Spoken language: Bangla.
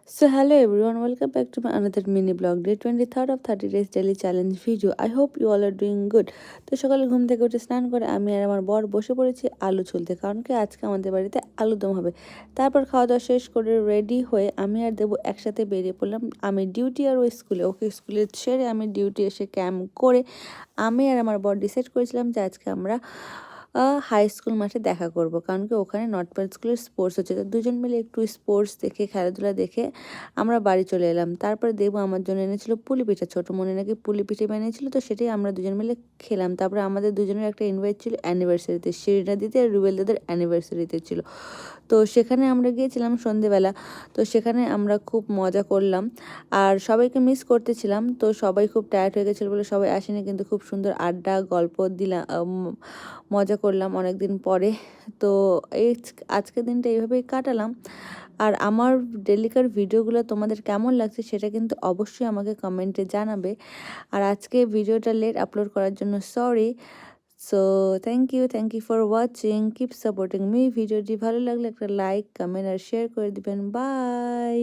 So hello everyone, welcome back to my another mini blog, day 23rd of 30 days daily challenge video. I hope you all are doing good. তো সকালে ঘুম থেকে উঠে স্নান করে আমি আর আমার বর বসে পড়েছি আলু ছুলতে, কারণ কি আজকে আমাদের বাড়িতে আলুদম হবে। তারপর খাওয়া দাওয়া শেষ করে রেডি হয়ে আমি আর দেবু একসাথে বেরিয়ে পড়লাম। আমি ডিউটি আর ওই স্কুলে, ওকে স্কুলে ছেড়ে আমি ডিউটি এসে ক্যাম্প করে আমি আর আমার বর ডিসাইড করেছিলাম যে আজকে আমরা হাই স্কুল মাঠে দেখা করব, কারণ কি ওখানে নর্থ পয়েন্ট স্কুলের স্পোর্টস হচ্ছে। তো দুজন মিলে একটু স্পোর্টস দেখে খেলাধুলা দেখে আমরা বাড়ি চলে এলাম। তারপরে দেবু আমার জন্য এনেছিল পুলি পিঠা, ছোটো মনে নাকি পুলি পিঠে বানিয়েছিল, তো সেটাই আমরা দুজন মিলে খেলাম। তারপরে আমাদের দুজনের একটা ইনভাইট ছিল অ্যানিভার্সারিতে, শিরিনা দিদি আর রুবেল দাদের অ্যানিভার্সারিতে ছিল। তো সেখানে আমরা গিয়েছিলাম সন্ধেবেলা। তো সেখানে আমরা খুব মজা করলাম আর সবাইকে মিস করতেছিলাম। তো সবাই খুব টায়ার্ড হয়ে গেছিলো বলে সবাই আসেনি, কিন্তু খুব সুন্দর আড্ডা গল্প দিলাম, মজা করলাম অনেক দিন পরে। তো এই আজকের দিনটা এইভাবেই কাটালাম। আর আমার ডেলিকার ভিডিওগুলো তোমাদের কেমন লাগছে সেটা কিন্তু অবশ্যই আমাকে কমেন্টে জানাবে। আর আজকে ভিডিওটা লেট আপলোড করার জন্য sorry. So thank you for watching, keep supporting me. ভিডিওটি ভালো লাগলে একটা লাইক কমেন্ট আর শেয়ার করে দিবেন। বাই।